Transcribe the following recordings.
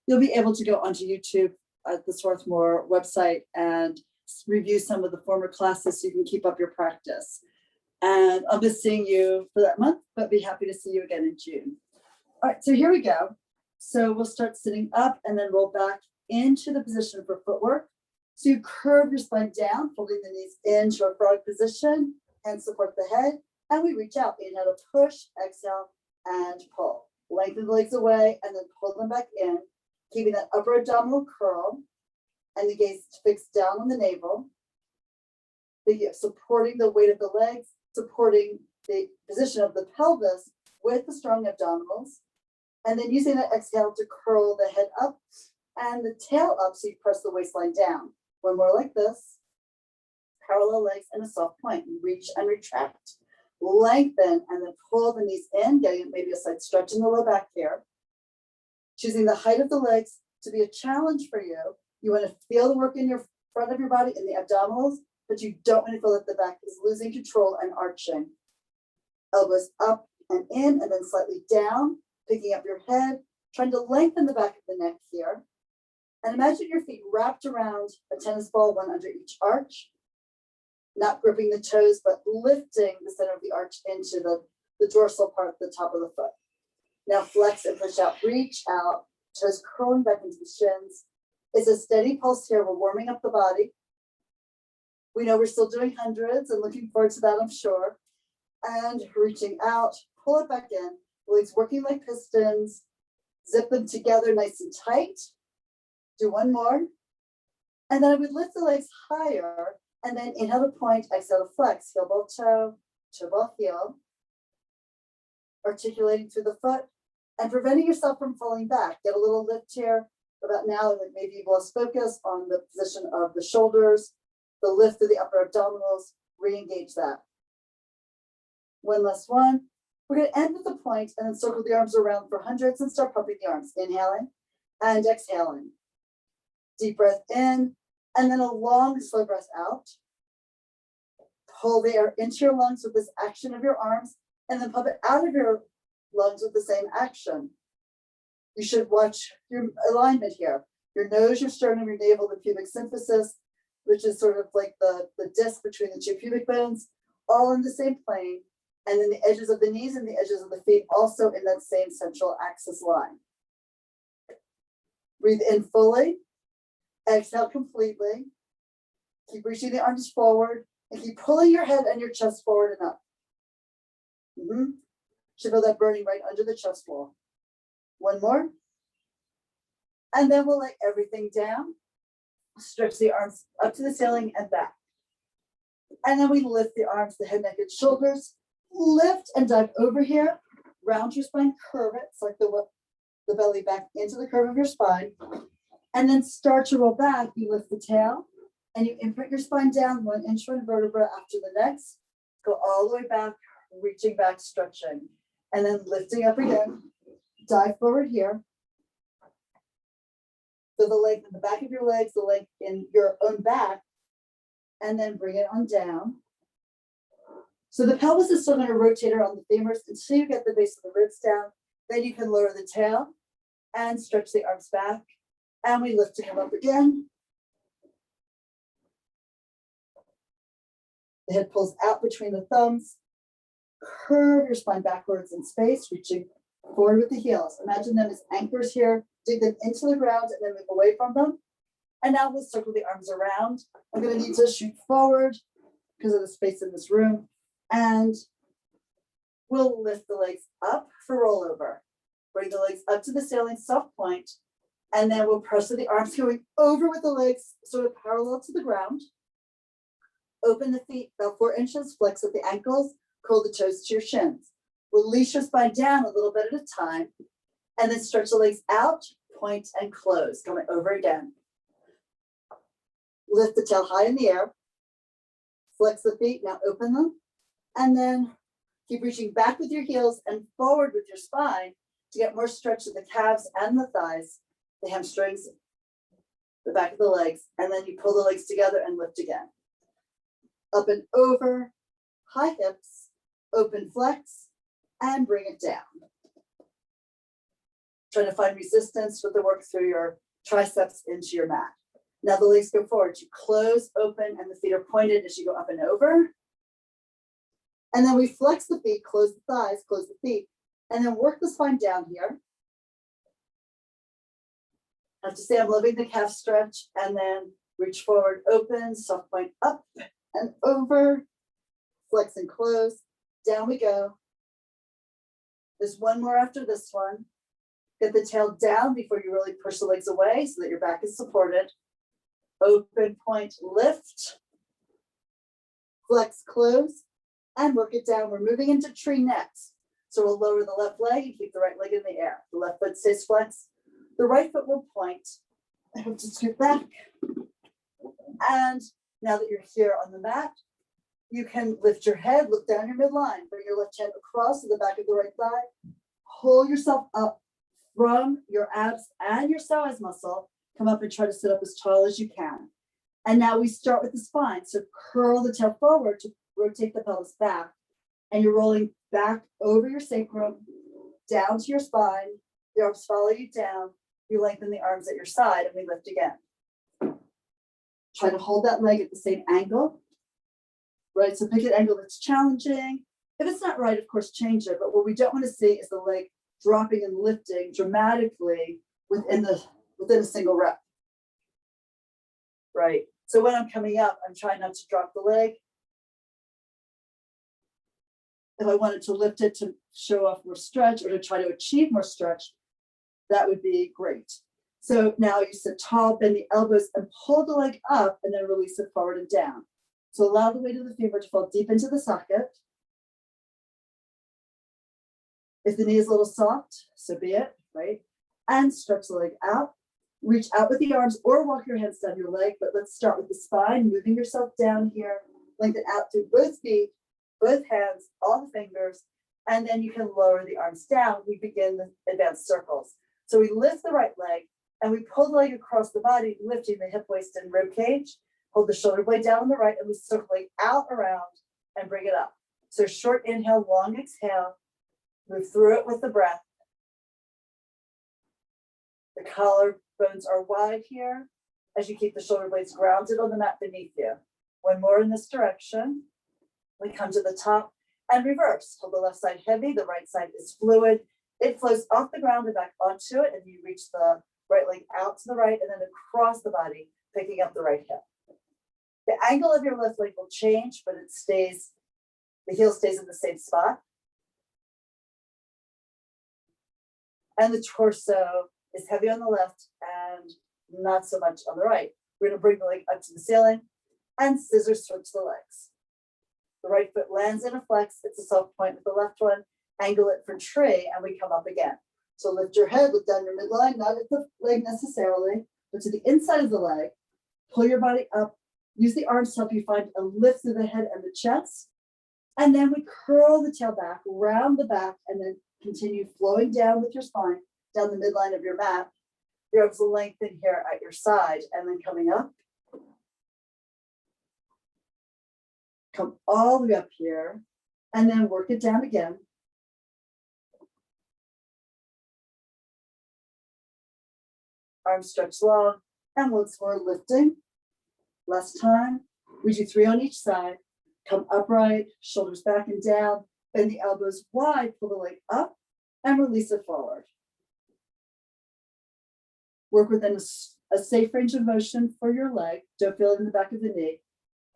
you'll be able to go onto YouTube at the Swarthmore website and review some of the former classes so you can keep up your practice. And I'll be seeing you for that month, but be happy to see you again in June. All right, so here we go. So we'll start sitting up and then roll back into the position for footwork. So you curve your spine down, folding the knees into a frog position and support the head. And we reach out, inhale to push, exhale, and pull. Lengthen the legs away and then pull them back in, keeping that upper abdominal curl and the gaze fixed down on the navel. Supporting the weight of the legs, supporting the position of the pelvis with the strong abdominals. And then using that exhale to curl the head up and the tail up so you press the waistline down. One more like this. Parallel legs and a soft point. Reach and retract. Lengthen and then pull the knees in, getting maybe a slight stretch in the low back here. Choosing the height of the legs to be a challenge for you. You want to feel the work in your front of your body in the abdominals, but you don't want to feel that the back is losing control and arching. Elbows up and in and then slightly down, picking up your head, trying to lengthen the back of the neck here. And imagine your feet wrapped around a tennis ball, one under each arch. Not gripping the toes, but lifting the center of the arch into the dorsal part at the top of the foot. Now flex and push out, reach out, toes curling back into the shins. It's a steady pulse here. We're warming up the body. We know we're still doing hundreds and looking forward to that, I'm sure. And reaching out, pull it back in. Legs working like pistons. Zip them together nice and tight. Do one more. And then I would lift the legs higher. And then inhale to point, exhale to flex, heel ball toe ball heel. Articulating through the foot and preventing yourself from falling back. Get a little lift here. About now, like maybe you've lost focus on the position of the shoulders, the lift of the upper abdominals, re-engage that. One last one. We're going to end with the point and then circle the arms around for hundreds and start pumping the arms. Inhaling and exhaling. Deep breath in. And then a long, slow breath out. Pull the air into your lungs with this action of your arms, and then pump it out of your lungs with the same action. You should watch your alignment here. Your nose, your sternum, your navel, the pubic symphysis, which is sort of like the disc between the two pubic bones, all in the same plane. And then the edges of the knees and the edges of the feet also in that same central axis line. Breathe in fully. Exhale completely. Keep reaching the arms forward and keep pulling your head and your chest forward and up. Should feel that burning right under the chest wall. One more. And then we'll lay everything down. Stretch the arms up to the ceiling and back. And then we lift the arms, the head, neck, and shoulders. Lift and dive over here. Round your spine, curve it. It's like the belly back into the curve of your spine. And then start to roll back. You lift the tail and you imprint your spine down 1 inch from vertebra after the next. Go all the way back, reaching back, stretching. And then lifting up again. Dive forward here. Feel the length in the back of your legs, the length in your own back. And then bring it on down. So the pelvis is still going to rotate around the femurs until you get the base of the ribs down. Then you can lower the tail and stretch the arms back. And we lift to come up again. The head pulls out between the thumbs. Curve your spine backwards in space, reaching forward with the heels. Imagine them as anchors here. Dig them into the ground and then move away from them. And now we'll circle the arms around. I'm going to need to shoot forward because of the space in this room. And we'll lift the legs up for rollover. Bring the legs up to the ceiling, soft point. And then we'll press with the arms going over with the legs sort of parallel to the ground. Open the feet about 4 inches, flex at the ankles, curl the toes to your shins. Release your spine down a little bit at a time. And then stretch the legs out, point and close. Coming over again. Lift the tail high in the air. Flex the feet, now open them. And then keep reaching back with your heels and forward with your spine to get more stretch of the calves and the thighs, the hamstrings, the back of the legs. And then you pull the legs together and lift again. Up and over, high hips, open flex, and bring it down. trying to find resistance with the work through your triceps into your mat. Now the legs go forward. You close, open, and the feet are pointed as you go up and over. And then we flex the feet, close the thighs, close the feet, and then work the spine down here. I have to say I'm loving the calf stretch, and then reach forward, open, soft point up and over, flex and close, down we go. There's one more after this one. Get the tail down before you really push the legs away so that your back is supported. Open, point, lift, flex, close, and work it down. We're moving into tree next. So we'll lower the left leg and keep the right leg in the air. The left foot stays flexed. The right foot will point. I have to scoot back. And now that you're here on the mat, you can lift your head, look down your midline, bring your left hand across to the back of the right thigh, pull yourself up from your abs and your psoas muscle, come up and try to sit up as tall as you can. And now we start with the spine. So curl the tail forward to rotate the pelvis back, and you're rolling back over your sacrum, down to your spine. The arms follow you down. You lengthen the arms at your side, and we lift again. Try to hold that leg at the same angle, right? So pick an angle that's challenging. If it's not right, of course, change it. But what we don't want to see is the leg dropping and lifting dramatically within a single rep, right? So when I'm coming up, I'm trying not to drop the leg. If I wanted to lift it to show off more stretch or to try to achieve more stretch, that would be great. So now you sit tall, bend the elbows and pull the leg up and then release it forward and down. So allow the weight of the femur to fall deep into the socket. If the knee is a little soft, so be it, right? And stretch the leg out. Reach out with the arms or walk your hands down your leg, but let's start with the spine, moving yourself down here, lengthen out through both feet, both hands, all the fingers, and then you can lower the arms down. We begin the advanced circles. So we lift the right leg and we pull the leg across the body, lifting the hip, waist, and rib cage. Hold the shoulder blade down on the right, and we circulate out around and bring it up. So short inhale, long exhale, move through it with the breath. The collarbones are wide here as you keep the shoulder blades grounded on the mat beneath you. One more in this direction. We come to the top and reverse. Hold the left side heavy, the right side is fluid. It flows off the ground and back onto it, and you reach the right leg out to the right and then across the body, picking up the right hip. The angle of your left leg will change, but it stays, the heel stays in the same spot. And the torso is heavy on the left and not so much on the right. We're going to bring the leg up to the ceiling and scissor switch the legs. The right foot lands in a flex. It's a soft point with the left one. Angle it for tree, and we come up again. So lift your head, look down your midline, not at the leg necessarily, but to the inside of the leg. Pull your body up. Use the arms to help you find a lift through the head and the chest. And then we curl the tail back, round the back, and then continue flowing down with your spine, down the midline of your mat. The arms will lengthen here at your side, and then coming up. Come all the way up here, and then work it down again. Arms stretch long, and once more lifting. Last time, we do 3 on each side. Come upright, shoulders back and down, bend the elbows wide, pull the leg up, and release it forward. Work within a safe range of motion for your leg. Don't feel it in the back of the knee.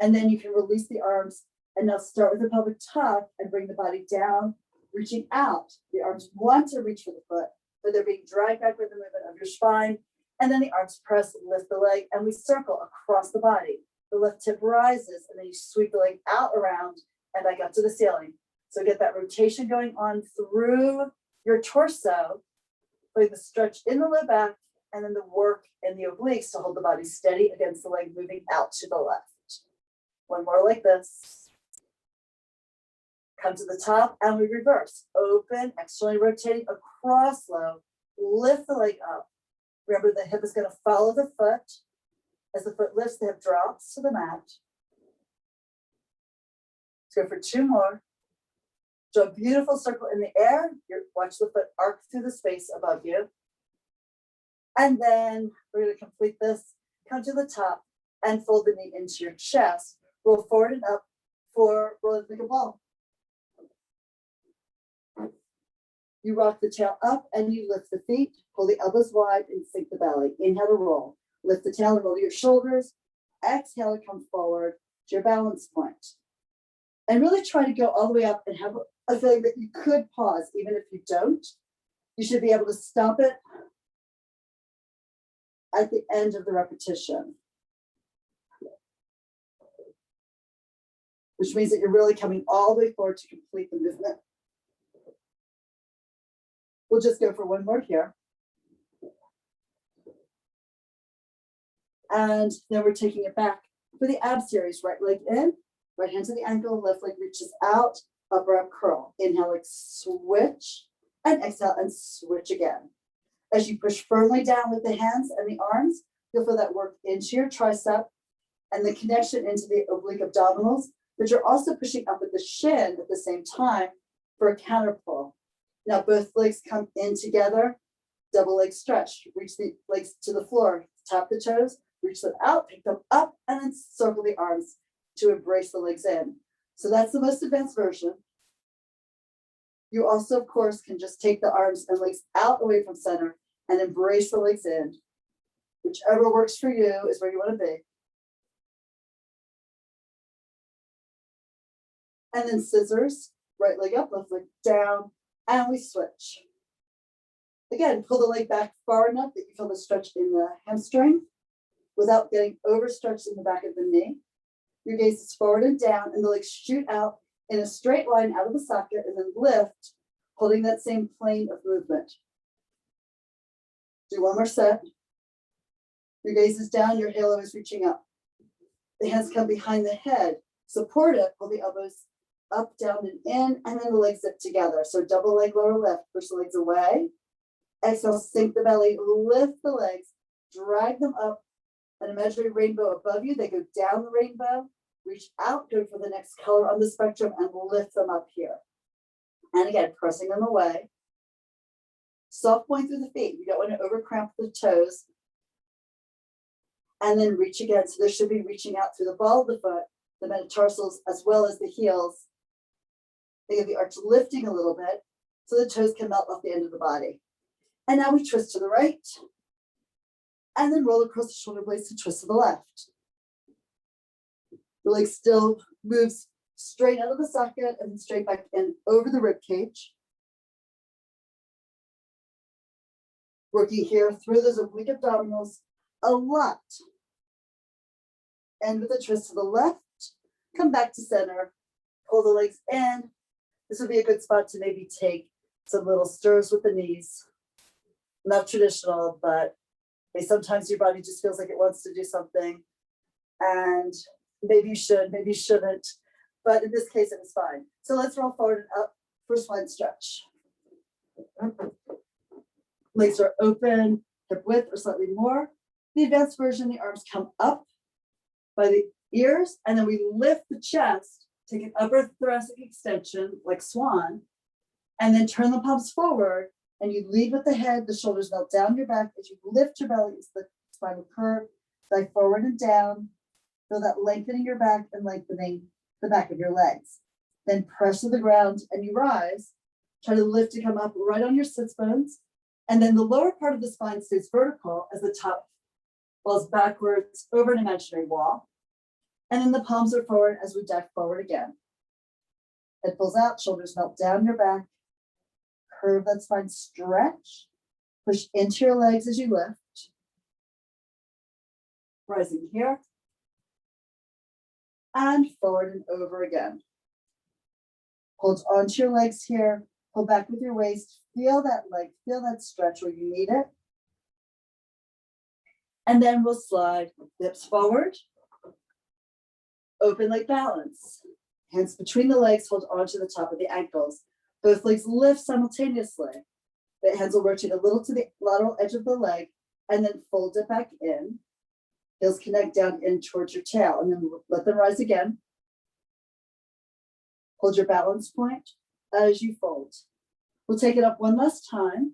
And then you can release the arms, and now start with the pelvic tuck and bring the body down, reaching out. The arms want to reach for the foot, but they're being dragged back with the movement of your spine. And then the arms press, lift the leg, and we circle across the body. The left hip rises, and then you sweep the leg out around and back up to the ceiling. So get that rotation going on through your torso, putting the stretch in the low back, and then the work in the obliques to hold the body steady against the leg moving out to the left. One more like this. Come to the top, and we reverse. Open, externally rotating across low. Lift the leg up. Remember, the hip is going to follow the foot. As the foot lifts, the hip drops to the mat. Let's go for 2 more. Draw a beautiful circle in the air. Watch the foot arc through the space above you. And then we're going to complete this. Come to the top and fold the knee into your chest. Roll forward and up for roll like a ball. You rock the tail up and you lift the feet. Pull the elbows wide and sink the belly. Inhale to roll. Lift the tail and roll your shoulders. Exhale to come forward to your balance point. And really try to go all the way up and have a feeling that you could pause. Even if you don't, you should be able to stop it at the end of the repetition, which means that you're really coming all the way forward to complete the movement. We'll just go for one more here. And then we're taking it back for the ab series. Right leg in, right hand to the ankle, left leg reaches out, upper up curl. Inhale, like switch, and exhale and switch again. As you push firmly down with the hands and the arms, you'll feel that work into your tricep and the connection into the oblique abdominals, but you're also pushing up at the shin at the same time for a counter pull. Now both legs come in together, double leg stretch, reach the legs to the floor, tap the toes, reach them out, pick them up, and then circle the arms to embrace the legs in. So that's the most advanced version. You also, of course, can just take the arms and legs out away from center and embrace the legs in. Whichever works for you is where you want to be. And then scissors, right leg up, left leg down, and we switch. Again, pull the leg back far enough that you feel the stretch in the hamstring without getting overstretched in the back of the knee. Your gaze is forward and down, and the legs shoot out in a straight line out of the socket and then lift, holding that same plane of movement. Do one more set. Your gaze is down, your halo is reaching up. The hands come behind the head. Support it, pull the elbows up, down, and in, and then the legs zip together. So double leg, lower lift, push the legs away. Exhale, sink the belly, lift the legs, drag them up, an imaginary rainbow above you. They go down the rainbow, reach out, go for the next color on the spectrum, and lift them up here. And again, pressing them away. Soft point through the feet. You don't want to overcramp the toes. And then reach again. So this should be reaching out through the ball of the foot, the metatarsals, as well as the heels. Think of the arch lifting a little bit so the toes can melt off the end of the body. And now we twist to the right. And then roll across the shoulder blades to twist to the left. The leg still moves straight out of the socket and straight back in over the rib cage. Working here through those oblique abdominals a lot. And with a twist to the left, come back to center, pull the legs in. This would be a good spot to maybe take some little stirs with the knees. Not traditional, but sometimes your body just feels like it wants to do something. And maybe you should, maybe you shouldn't. But in this case, it was fine. So let's roll forward and up for swan stretch. Legs are open, hip width or slightly more. The advanced version, the arms come up by the ears, and then we lift the chest, take an upper thoracic extension like swan, and then turn the palms forward, and you lead with the head, the shoulders melt down your back as you lift your belly into the spinal curve, dive forward and down. Feel that lengthening your back and lengthening the back of your legs. Then press to the ground and you rise. Try to lift to come up right on your sits bones. And then the lower part of the spine stays vertical as the top falls backwards over an imaginary wall. And then the palms are forward as we dive forward again. Head pulls out, shoulders melt down your back. Curve that spine, stretch. Push into your legs as you lift. Rising here. And forward and over again. Hold onto your legs here. Pull back with your waist. Feel that leg, feel that stretch where you need it. And then we'll slide hips forward. Open leg balance. Hands between the legs, hold onto the top of the ankles. Both legs lift simultaneously. The hands will rotate a little to the lateral edge of the leg and then fold it back in. Heels connect down in towards your tail and then let them rise again. Hold your balance point as you fold. We'll take it up one last time.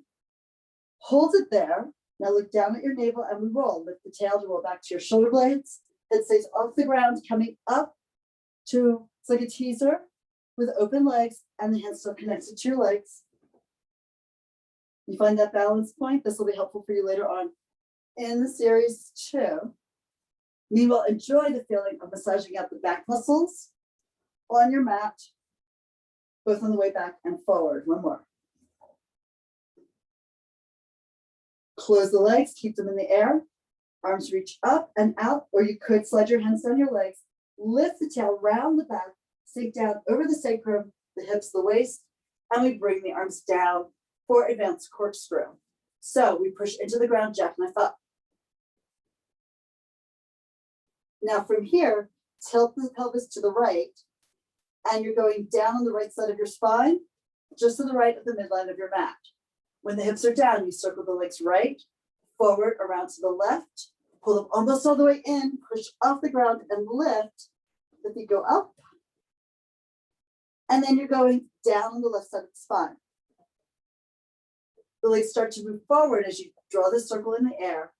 Hold it there. Now look down at your navel and we roll. Lift the tail to roll back to your shoulder blades. Head stays off the ground, coming up to, it's like a teaser with open legs and the hands still connected to your legs. You find that balance point? This will be helpful for you later on in the series too. Meanwhile, enjoy the feeling of massaging out the back muscles on your mat, both on the way back and forward. One more. Close the legs, keep them in the air. Arms reach up and out, or you could slide your hands down your legs. Lift the tail round the back, sink down over the sacrum, the hips, the waist, and we bring the arms down for advanced corkscrew. So we push into the ground, jackknife up. Now from here, tilt the pelvis to the right, and you're going down on the right side of your spine, just to the right of the midline of your mat. When the hips are down, you circle the legs right, forward, around to the left, pull them almost all the way in, push off the ground and lift. The feet go up. And then you're going down on the left side of the spine. The legs start to move forward as you draw the circle in the air.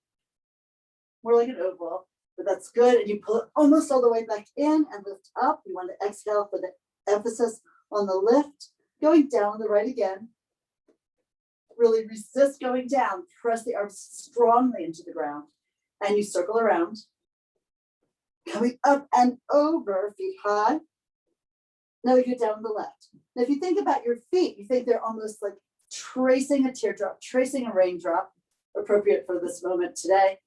More like an oval, but that's good. And you pull it almost all the way back in and lift up. You want to exhale for the emphasis on the lift. Going down on the right again. Really resist going down. Press the arms strongly into the ground. And you circle around. Coming up and over, feet high. Now we go down on the left. Now if you think about your feet, you think they're almost like tracing a teardrop, tracing a raindrop, appropriate for this moment today.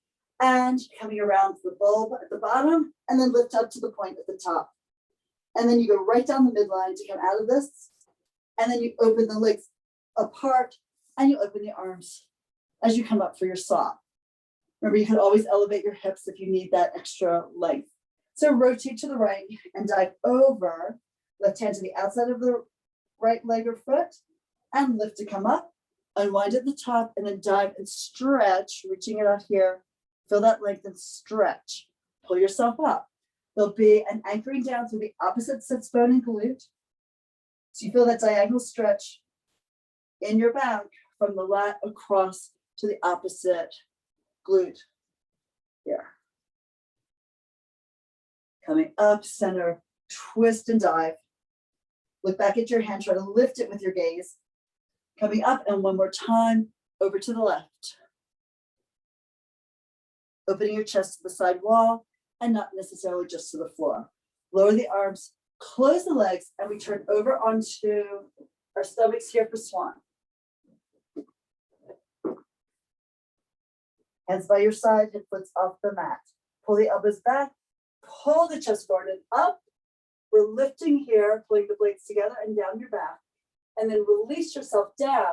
And coming around to the bulb at the bottom, and then lift up to the point at the top. And then you go right down the midline to come out of this. And then you open the legs apart, and you open the arms as you come up for your saw. Remember, you can always elevate your hips if you need that extra length. So rotate to the right and dive over. Left hand to the outside of the right leg or foot, and lift to come up. Unwind at the top, and then dive and stretch, reaching it out here. Feel that length and stretch. Pull yourself up. There'll be an anchoring down through the opposite sits bone and glute. So you feel that diagonal stretch in your back from the lat across to the opposite glute here. Coming up, center, twist and dive. Look back at your hand, try to lift it with your gaze. Coming up, and one more time, over to the left. Opening your chest to the side wall, and not necessarily just to the floor. Lower the arms, close the legs, and we turn over onto our stomachs here for swan. Hands by your side, hip foots off the mat. Pull the elbows back, pull the chest forward and up. We're lifting here, pulling the blades together and down your back. And then release yourself down.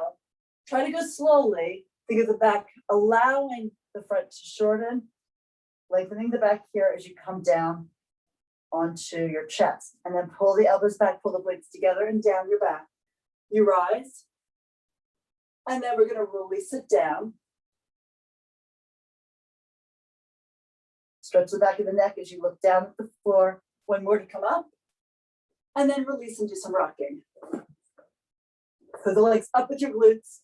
Try to go slowly. Think of the back, allowing the front to shorten. Lengthening the back here as you come down onto your chest. And then pull the elbows back, pull the blades together and down your back. You rise. And then we're going to release it down. Stretch the back of the neck as you look down at the floor. One more to come up. And then release and do some rocking. So the legs up with your glutes.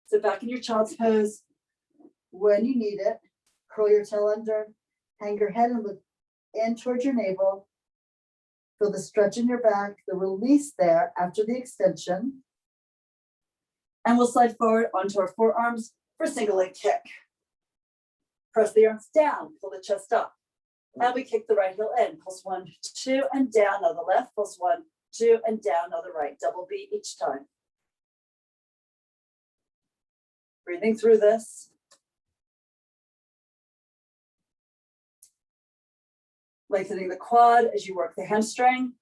So back in your child's pose. When you need it, curl your tail under, hang your head and look in towards your navel. Feel the stretch in your back, the release there after the extension. And we'll slide forward onto our forearms for single leg kick. Press the arms down, pull the chest up. And we kick the right heel in. Pulse 1, 2, and down. Now the left. Pulse 1, 2, and down. Now the right. Double beat each time. Breathing through this. Lengthening the quad as you work the hamstring.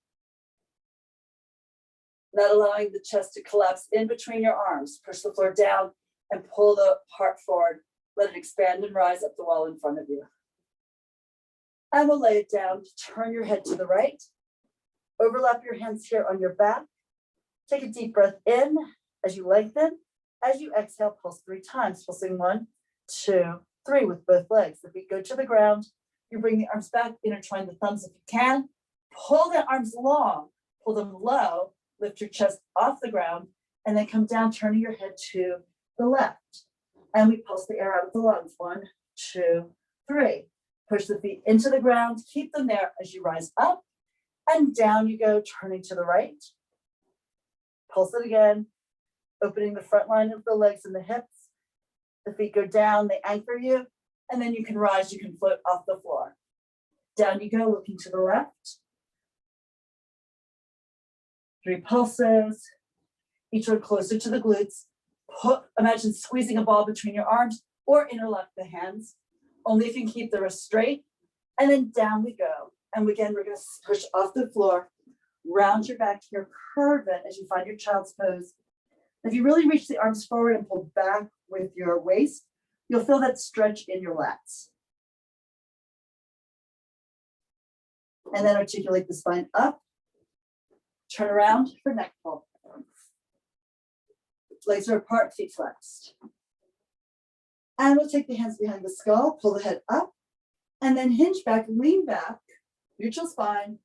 Not allowing the chest to collapse in between your arms. Push the floor down and pull the heart forward. Let it expand and rise up the wall in front of you. And we'll lay it down. Turn your head to the right. Overlap your hands here on your back. Take a deep breath in as you lengthen. As you exhale, pulse 3 times. Pulsing 1, 2, 3 with both legs. The feet go to the ground. You bring the arms back, intertwine the thumbs if you can. Pull the arms long, pull them low. Lift your chest off the ground and then come down, turning your head to the left. And we pulse the air out of the lungs. 1, 2, 3. Push the feet into the ground, keep them there as you rise up, and down you go, turning to the right. Pulse it again, opening the front line of the legs and the hips. The feet go down, they anchor you, and then you can rise, you can float off the floor. Down you go, looking to the left. 3 pulses, each one closer to the glutes. Imagine squeezing a ball between your arms or interlock the hands, only if you can keep the wrist straight. And then down we go. And again, we're going to push off the floor, round your back here, curve it as you find your child's pose. If you really reach the arms forward and pull back with your waist, you'll feel that stretch in your lats. And then articulate the spine up. Turn around for neck pull. Legs are apart, feet flexed. And we'll take the hands behind the skull, pull the head up, and then hinge back, lean back, neutral spine,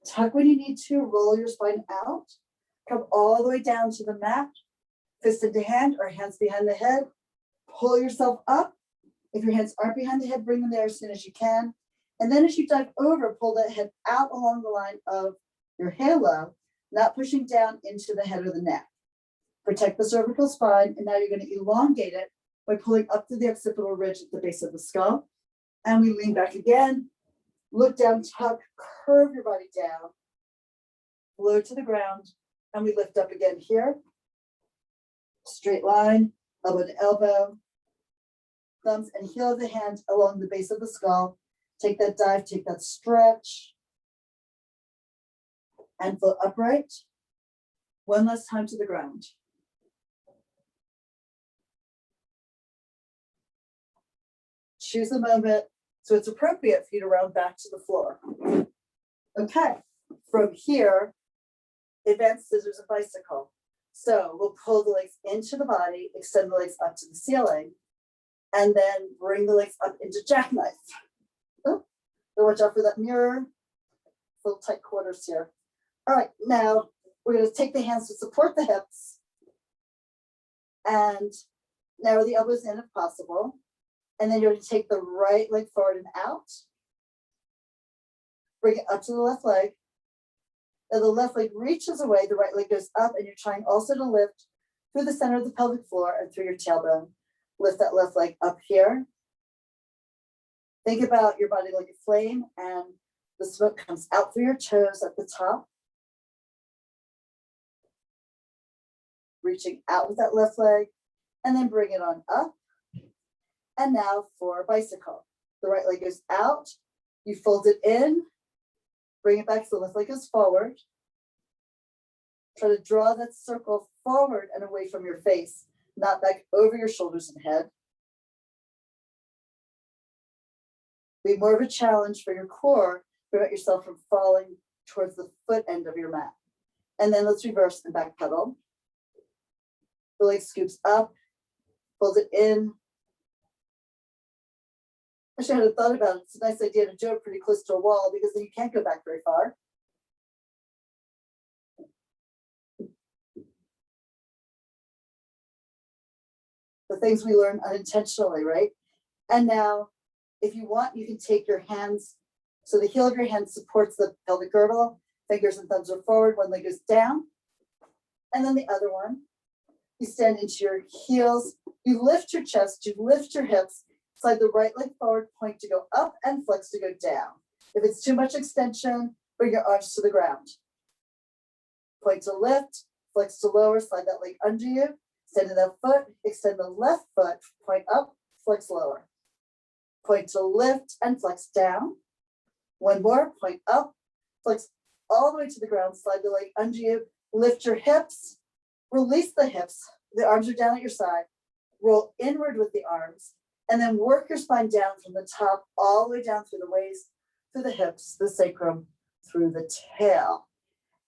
tuck when you need to, roll your spine out, come all the way down to the mat, fist into hand or hands behind the head, pull yourself up. If your hands aren't behind the head, bring them there as soon as you can. And then as you dive over, pull that head out along the line of your halo, not pushing down into the head or the neck. Protect the cervical spine, and now you're going to elongate it by pulling up to the occipital ridge at the base of the skull. And we lean back again, look down, tuck, curve your body down, low to the ground, and we lift up again here. Straight line, elbow to elbow, thumbs and heel of the hand along the base of the skull. Take that dive, take that stretch, and float upright. One last time to the ground. Choose a moment so it's appropriate for you to round back to the floor. Okay, from here, advanced scissors and bicycle. So we'll pull the legs into the body, extend the legs up to the ceiling, and then bring the legs up into jackknife. Oh, so watch out for that mirror. Little tight quarters here. All right, now we're going to take the hands to support the hips and narrow the elbows in if possible. And then you're going to take the right leg forward and out. Bring it up to the left leg. Now the left leg reaches away, the right leg goes up, and you're trying also to lift through the center of the pelvic floor and through your tailbone. Lift that left leg up here. Think about your body like a flame, and the smoke comes out through your toes at the top. Reaching out with that left leg, and then bring it on up. And now for bicycle. The right leg goes out, you fold it in, bring it back so the left leg goes forward. Try to draw that circle forward and away from your face, not back over your shoulders and head. Be more of a challenge for your core, prevent yourself from falling towards the foot end of your mat. And then let's reverse and back pedal. The leg scoops up, fold it in. Actually, I hadn't thought about it. It's a nice idea to do it pretty close to a wall because then you can't go back very far. The things we learn unintentionally, right? And now, if you want, you can take your hands, so the heel of your hand supports the pelvic girdle, fingers and thumbs are forward, one leg goes down, and then the other one. You stand into your heels, you lift your chest, you lift your hips, slide the right leg forward, point to go up, and flex to go down. If it's too much extension, bring your arms to the ground. Point to lift, flex to lower, slide that leg under you, extend that foot, extend the left foot, point up, flex lower. Point to lift and flex down. One more, point up, flex all the way to the ground, slide the leg under you, lift your hips, release the hips, the arms are down at your side, roll inward with the arms, and then work your spine down from the top all the way down through the waist, through the hips, the sacrum, through the tail.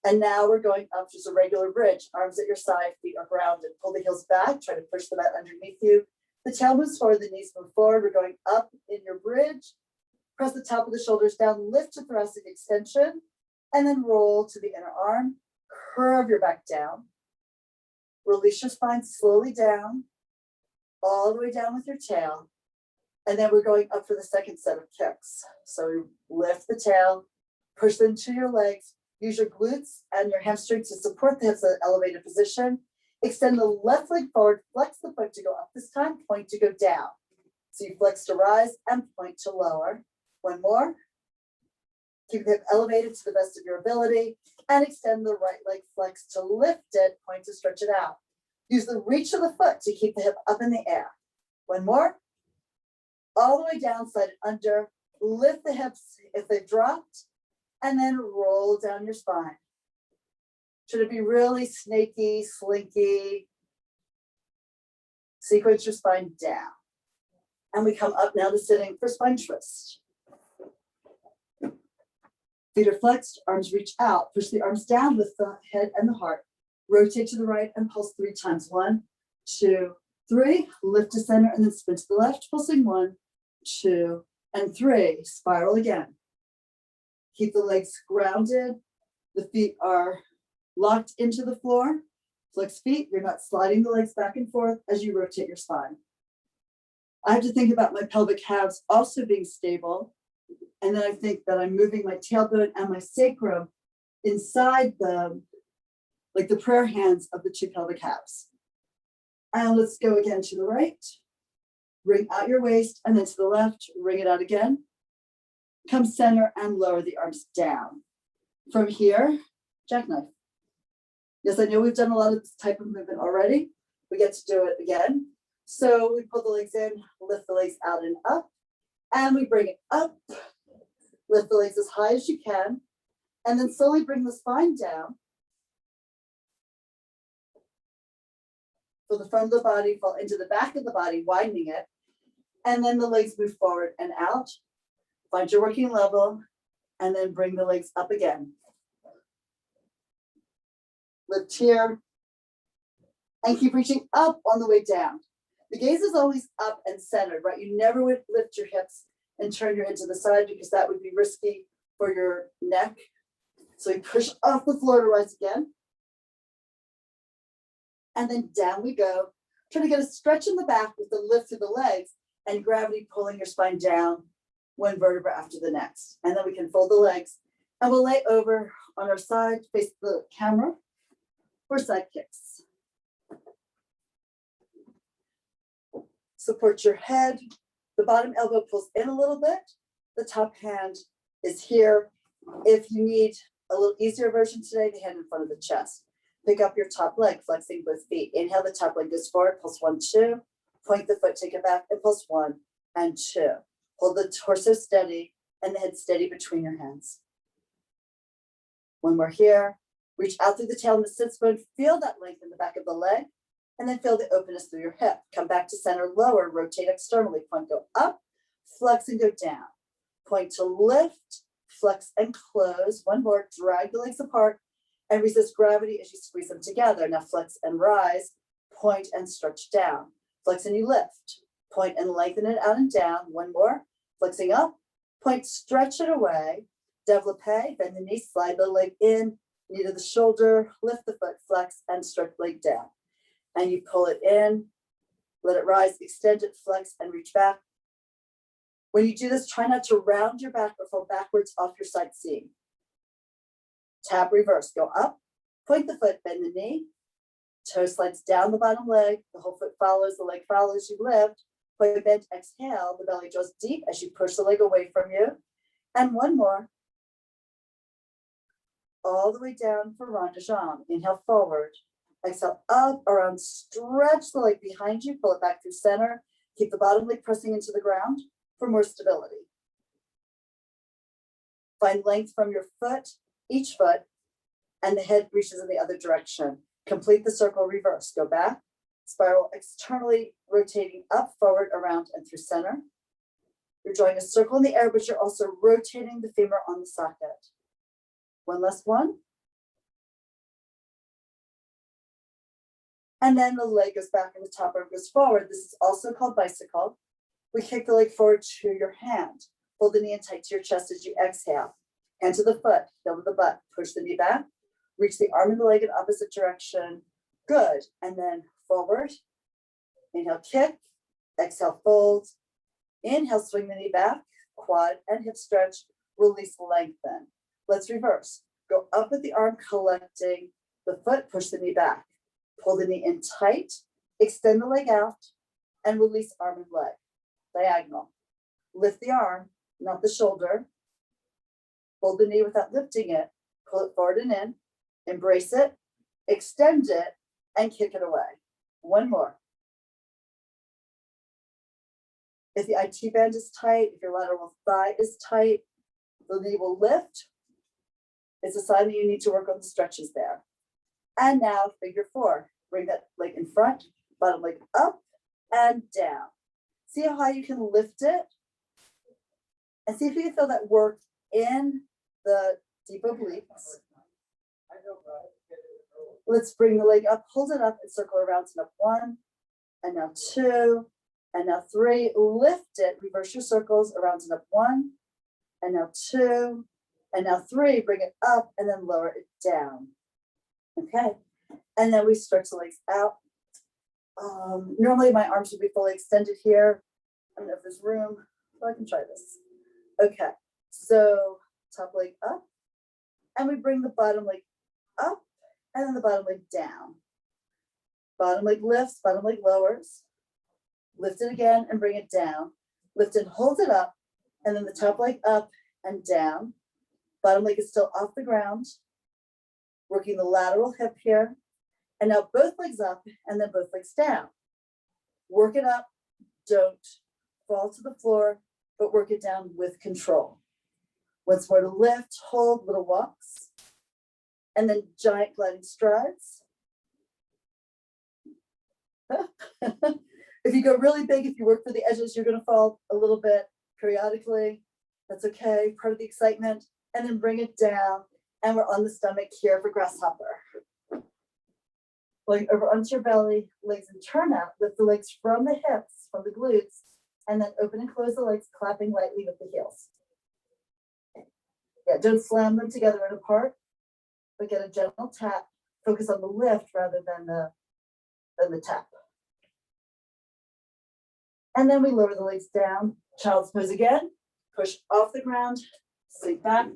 And now we're going up just a regular bridge, arms at your side, feet are grounded. Pull the heels back, try to push the mat underneath you. The tail moves forward, the knees move forward. We're going up in your bridge. Press the top of the shoulders down, lift to thoracic extension, and then roll to the inner arm. Curve your back down. Release your spine slowly down, all the way down with your tail. And then we're going up for the second set of kicks. So we lift the tail, push them to your legs, use your glutes and your hamstrings to support the hips in an elevated position. Extend the left leg forward, flex the foot to go up this time, point to go down. So you flex to rise and point to lower. One more. Keep the hip elevated to the best of your ability and extend the right leg flex to lift it, point to stretch it out. Use the reach of the foot to keep the hip up in the air. One more. All the way down, slide it under, lift the hips if they've dropped, and then roll down your spine. Should it be really snaky, slinky? Sequence your spine down. And we come up now to sitting for spine twist. Feet are flexed, arms reach out. Push the arms down, lift the head and the heart. Rotate to the right and pulse 3 times. 1, 2, 3. Lift to center and then spin to the left, pulsing 1, 2, and 3. Spiral again. Keep the legs grounded. The feet are locked into the floor. Flex feet. You're not sliding the legs back and forth as you rotate your spine. I have to think about my pelvic halves also being stable. And then I think that I'm moving my tailbone and my sacrum inside like the prayer hands of the 2 pelvic halves. And let's go again to the right. Wring out your waist and then to the left, wring it out again. Come center and lower the arms down. From here, jackknife. Yes, I know we've done a lot of this type of movement already. We get to do it again. So we pull the legs in, lift the legs out and up, and we bring it up. Lift the legs as high as you can, and then slowly bring the spine down. So the front of the body fall into the back of the body, widening it, and then the legs move forward and out. Find your working level, and then bring the legs up again. Lift here, and keep reaching up on the way down. The gaze is always up and centered, right? You never would lift your hips and turn your head to the side because that would be risky for your neck. So you push off the floor to rise again. And then down we go. Try to get a stretch in the back with the lift through the legs and gravity pulling your spine down one vertebra after the next. And then we can fold the legs and we'll lay over on our side, face the camera for side kicks. Support your head. The bottom elbow pulls in a little bit. The top hand is here. If you need a little easier version today, the hand in front of the chest. Pick up your top leg, flexing both feet. Inhale, the top leg goes forward, pulse 1, 2. Point the foot, take it back, and pulse 1 and 2. Hold the torso steady and the head steady between your hands. When we're here, reach out through the tail and the sits bone. Feel that length in the back of the leg. And then feel the openness through your hip. Come back to center, lower, rotate externally. Point, go up, flex and go down. Point to lift, flex and close. One more, drag the legs apart and resist gravity as you squeeze them together. Now flex and rise, point and stretch down. Flex and you lift. Point and lengthen it out and down. One more, flexing up, point, stretch it away. Développé, bend the knee, slide the leg in, knee to the shoulder, lift the foot, flex and stretch the leg down. And you pull it in, let it rise, extend it, flex, and reach back. When you do this, try not to round your back or fall backwards off your side seam. Tap, reverse, go up, point the foot, bend the knee, toe slides down the bottom leg, the whole foot follows, the leg follows, you lift, point, bend, exhale, the belly draws deep as you push the leg away from you. And one more. All the way down for rond de jambe. Inhale forward. Exhale up, around, stretch the leg behind you, pull it back through center. Keep the bottom leg pressing into the ground for more stability. Find length from your foot, each foot, and the head reaches in the other direction. Complete the circle, reverse, go back, spiral externally, rotating up, forward, around, and through center. You're drawing a circle in the air, but you're also rotating the femur on the socket. One last one. And then the leg goes back and the top arm goes forward. This is also called bicycle. We kick the leg forward to your hand. Hold the knee in tight to your chest as you exhale. Hand to the foot, heel to the butt. Push the knee back. Reach the arm and the leg in opposite direction. Good. And then forward. Inhale, kick. Exhale, fold. Inhale, swing the knee back. Quad and hip stretch. Release, lengthen. Let's reverse. Go up with the arm, collecting the foot. Push the knee back. Pull the knee in tight. Extend the leg out. And release arm and leg. Diagonal. Lift the arm, not the shoulder. Hold the knee without lifting it. Pull it forward and in. Embrace it. Extend it. And kick it away. One more. If the IT band is tight, if your lateral thigh is tight, the knee will lift. It's a sign that you need to work on the stretches there. And now figure four. Bring that leg in front, bottom leg up and down. See how high you can lift it? And see if you can feel that work in the deep obliques. Let's bring the leg up, hold it up, and circle around. So now one, and now two, and now three. Lift it, reverse your circles, around and up one, and now two, and now three. Bring it up, and then lower it down. Okay, and then we stretch the legs out. Normally my arms would be fully extended here. I don't know if there's room, so I can try this. Okay, so top leg up, and we bring the bottom leg up, and then the bottom leg down. Bottom leg lifts, bottom leg lowers. Lift it again and bring it down. Lift and hold it up, and then the top leg up and down. Bottom leg is still off the ground. Working the lateral hip here. And now both legs up and then both legs down. Work it up, don't fall to the floor, but work it down with control. Once more to lift, hold, little walks, and then giant gliding strides. If you go really big, if you work for the edges, you're going to fall a little bit periodically. That's okay, part of the excitement. And then bring it down, and we're on the stomach here for Grasshopper. Going over onto your belly, legs and turn out. Lift the legs from the hips, from the glutes, and then open and close the legs, clapping lightly with the heels. Yeah, don't slam them together and apart, but get a gentle tap. Focus on the lift rather than the tap. And then we lower the legs down. Child's pose again. Push off the ground, sink back,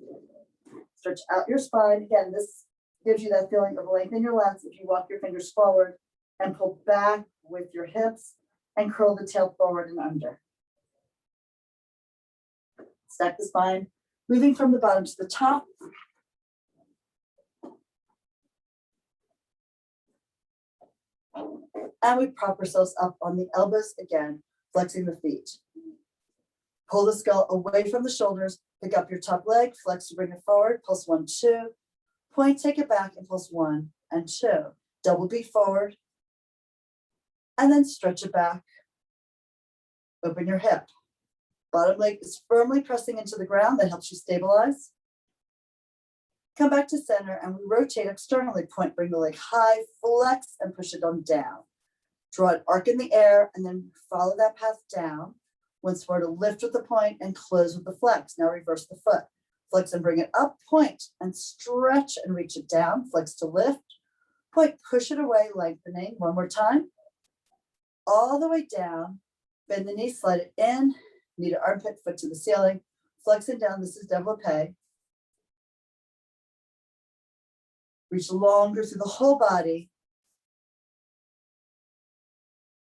stretch out your spine. Again, this gives you that feeling of length in your lats if you walk your fingers forward and pull back with your hips and curl the tail forward and under. Stack the spine, moving from the bottom to the top. And we prop ourselves up on the elbows again, flexing the feet. Pull the skull away from the shoulders, pick up your top leg, flex to bring it forward, pulse 1, 2. Point, take it back and pulse 1 and 2. Double beat forward. And then stretch it back. Open your hip. Bottom leg is firmly pressing into the ground. That helps you stabilize. Come back to center and we rotate externally. Point, bring the leg high, flex and push it on down. Draw an arc in the air and then follow that path down. Once more to lift with the point and close with the flex. Now reverse the foot. Flex and bring it up, point and stretch and reach it down. Flex to lift. Point, push it away, lengthening. One more time. All the way down. Bend the knee, slide it in. Knee to armpit, foot to the ceiling. Flex it down. This is développé. Reach longer through the whole body.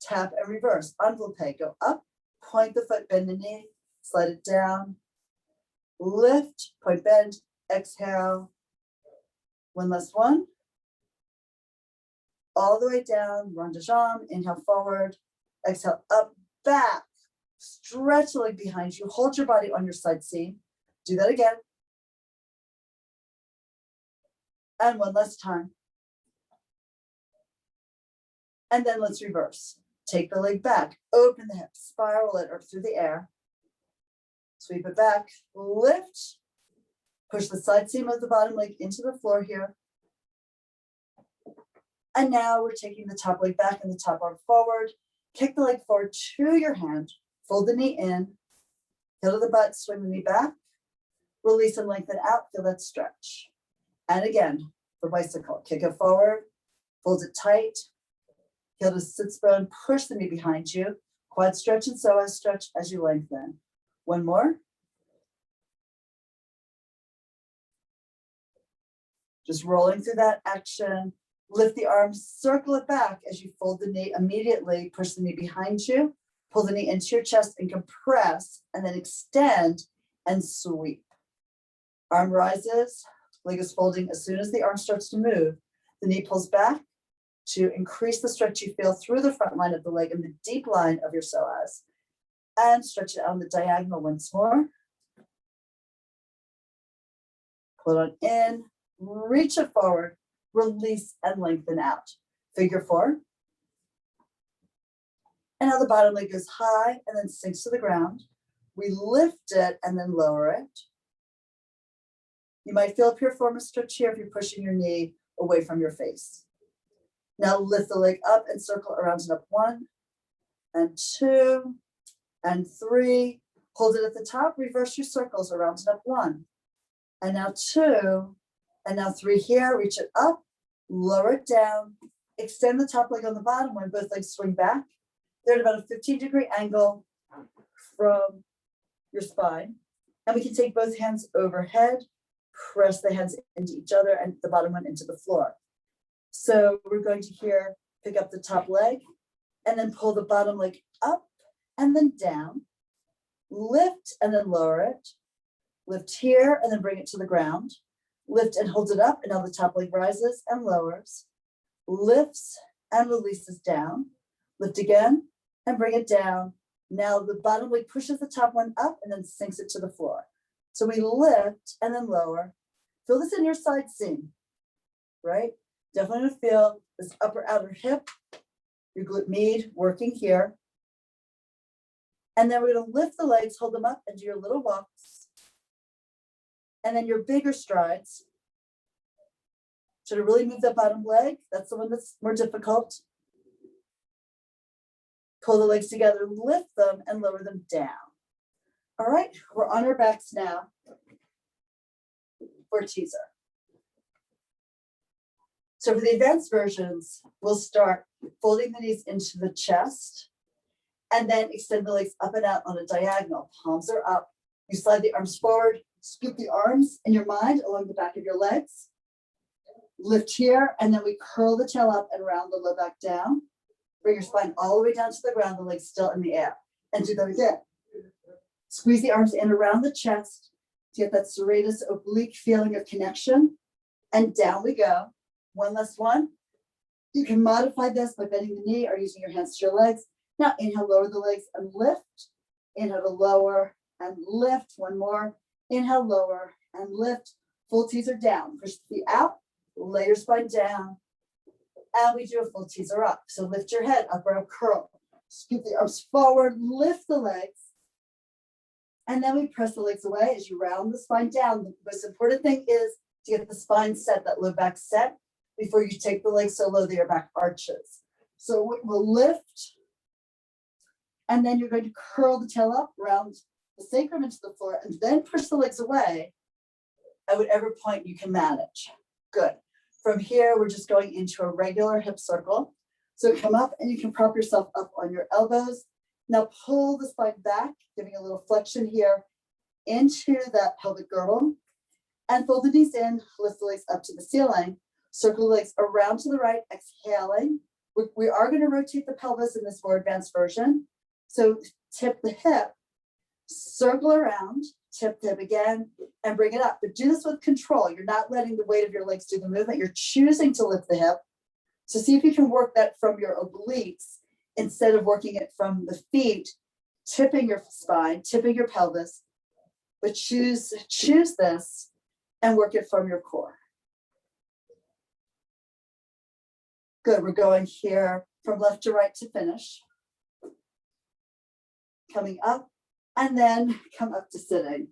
Tap and reverse. Envelope. Go up, point the foot, bend the knee, slide it down. Lift, point, bend, exhale. One last one. All the way down, rond de jambe, inhale forward, exhale up, back. Stretch the leg behind you, hold your body on your side seam. Do that again. And one last time. And then let's reverse. Take the leg back, open the hips, spiral it up through the air. Sweep it back, lift, push the side seam of the bottom leg into the floor here. And now we're taking the top leg back and the top arm forward. Kick the leg forward to your hand, fold the knee in, heel to the butt, swing the knee back, release and lengthen out, feel that stretch. And again, for bicycle, kick it forward, Hold it tight. Heel to sits bone, push the knee behind you. Quad stretch and psoas stretch as you lengthen. One more. Just rolling through that action. Lift the arms, circle it back as you fold the knee immediately. Push the knee behind you. Pull the knee into your chest and compress, and then extend and sweep. Arm rises, leg is folding. As soon as the arm starts to move, the knee pulls back to increase the stretch you feel through the front line of the leg and the deep line of your psoas. And stretch it out on the diagonal once more. Pull it on in, reach it forward, release and lengthen out. Figure four. And now the bottom leg goes high and then sinks to the ground. We lift it and then lower it. You might feel a piriformis stretch here if you're pushing your knee away from your face. Now lift the leg up and circle around and up. 1 and 2 and 3. Hold it at the top. Reverse your circles around and up. 1 and now 2 and now 3 here. Reach it up, lower it down, extend the top leg on the bottom when both legs swing back. They're at about a 15-degree angle from your spine. And we can take both hands overhead, press the hands into each other and the bottom one into the floor. So we're going to here pick up the top leg and then pull the bottom leg up and then down, lift and then lower it, lift here and then bring it to the ground, lift and hold it up, and now the top leg rises and lowers, lifts and releases down, lift again and bring it down. Now the bottom leg pushes the top one up and then sinks it to the floor. So we lift and then lower. Feel this in your side seam, right? Definitely to feel this upper outer hip, your glute med working here. And then we're going to lift the legs, hold them up, and do your little walks. And then your bigger strides. So to really move that bottom leg, that's the one that's more difficult. Pull the legs together, lift them, and lower them down. All right, we're on our backs now for teaser. So for the advanced versions, we'll start folding the knees into the chest and then extend the legs up and out on a diagonal. Palms are up. You slide the arms forward, scoop the arms in your mind along the back of your legs. Lift here, and then we curl the tail up and round the low back down. Bring your spine all the way down to the ground, the legs still in the air. And do that again. Squeeze the arms in around the chest to get that serratus oblique feeling of connection. And down we go. One last one. You can modify this by bending the knee or using your hands to your legs. Now inhale, lower the legs and lift. Inhale to lower and lift. One more. Inhale, lower and lift. Full teaser down. Push the feet out. Lay your spine down. And we do a full teaser up. So lift your head, up arm curl. Scoop the arms forward, lift the legs. And then we press the legs away as you round the spine down. The most important thing is to get the spine set, that low back set, before you take the legs so low that your back arches. So we'll lift. And then you're going to curl the tail up, round the sacrum into the floor, and then push the legs away at whatever point you can manage. Good. From here, we're just going into a regular hip circle. So come up and you can prop yourself up on your elbows. Now pull the spine back, giving a little flexion here into that pelvic girdle. And fold the knees in, lift the legs up to the ceiling. Circle the legs around to the right, exhaling. We are going to rotate the pelvis in this more advanced version. So tip the hip, circle around, tip the hip again, and bring it up. But do this with control. You're not letting the weight of your legs do the movement. You're choosing to lift the hip. So see if you can work that from your obliques instead of working it from the feet, tipping your spine, tipping your pelvis. But choose this and work it from your core. Good. We're going here from left to right to finish. Coming up. And then come up to sitting.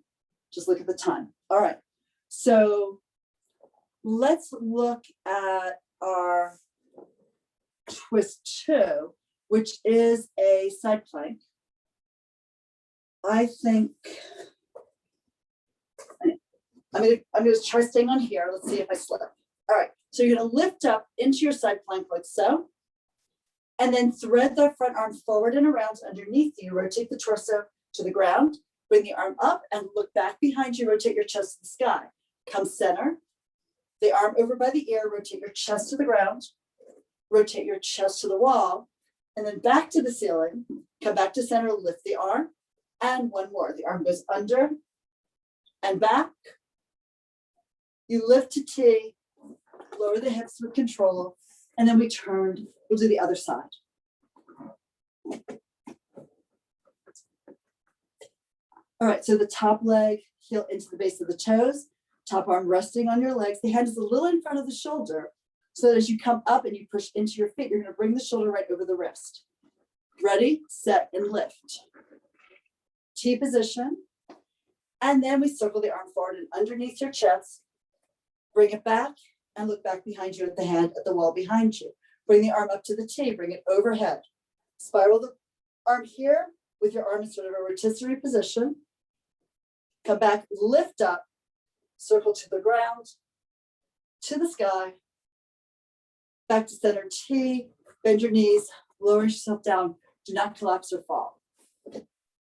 Just look at the time. All right. So let's look at our twist 2, which is a side plank. I think I'm gonna try staying on here. Let's see if I slip. All right. So you're gonna lift up into your side plank like so, and then thread the front arm forward and around underneath you. Rotate the torso to the ground, bring the arm up and look back behind you, rotate your chest to the sky. Come center, the arm over by the ear, rotate your chest to the ground, rotate your chest to the wall, and then back to the ceiling, come back to center, lift the arm, and one more. The arm goes under and back. You lift to T, lower the hips with control, and then we turn, we'll do the other side. All right, so the top leg, heel into the base of the toes, top arm resting on your legs. The hand is a little in front of the shoulder, so that as you come up and you push into your feet, you're gonna bring the shoulder right over the wrist. Ready, set, and lift. T position. And then we circle the arm forward and underneath your chest. Bring it back and look back behind you at the hand at the wall behind you. Bring the arm up to the T, bring it overhead. Spiral the arm here with your arm in sort of a rotisserie position. Come back, lift up, circle to the ground, to the sky, back to center T, bend your knees, lower yourself down. Do not collapse or fall.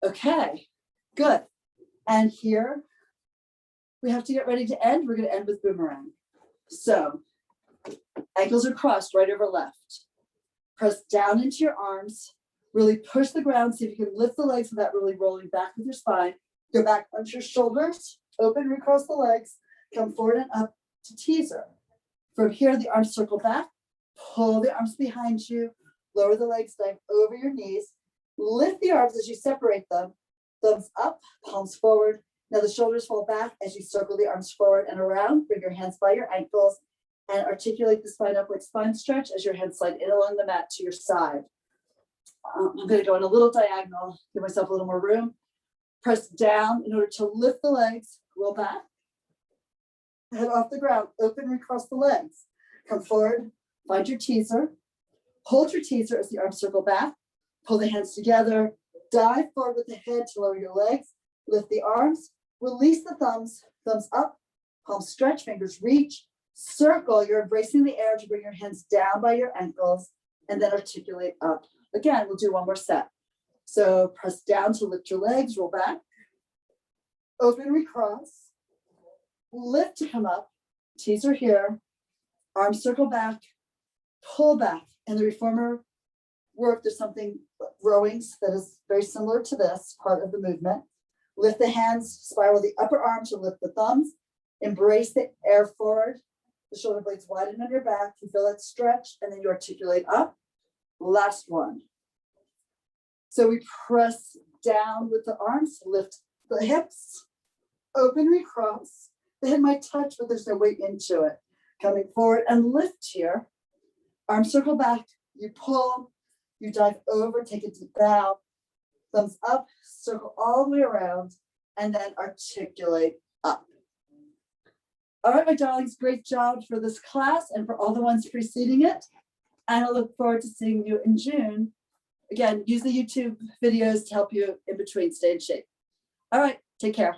Okay, good. And here, we have to get ready to end. We're gonna end with boomerang. So, ankles are crossed, right over left. Press down into your arms, really push the ground, see if you can lift the legs without really rolling back with your spine. Go back onto your shoulders, open, recross the legs, come forward and up to teaser. From here, the arms circle back, pull the arms behind you, lower the legs, dive over your knees, lift the arms as you separate them, thumbs up, palms forward. Now the shoulders fall back as you circle the arms forward and around, bring your hands by your ankles, and articulate the spine up like spine stretch as your hands slide in along the mat to your side. I'm gonna go in a little diagonal, give myself a little more room. Press down in order to lift the legs, roll back. Head off the ground, open, recross the legs. Come forward, find your teaser. Hold your teaser as the arms circle back. Pull the hands together, dive forward with the head to lower your legs. Lift the arms, release the thumbs, thumbs up, palms stretch, fingers reach. Circle, you're embracing the air to bring your hands down by your ankles and then articulate up. Again, we'll do one more set. So press down to lift your legs, roll back. Open, recross. Lift to come up, teaser here. Arms circle back, pull back. And the reformer work, there's something, rowings, that is very similar to this part of the movement. Lift the hands, spiral the upper arm to lift the thumbs. Embrace the air forward. The shoulder blades widen on your back. You feel that stretch, and then you articulate up. Last one. So we press down with the arms, lift the hips, open, recross. The head might touch, but there's no weight into it. Coming forward and lift here. Arms circle back, you pull, you dive over, take a deep bow. Thumbs up, circle all the way around, and then articulate up. All right, my darlings, great job for this class and for all the ones preceding it. And I look forward to seeing you in June. Again, use the YouTube videos to help you in between, stay in shape. All right, take care.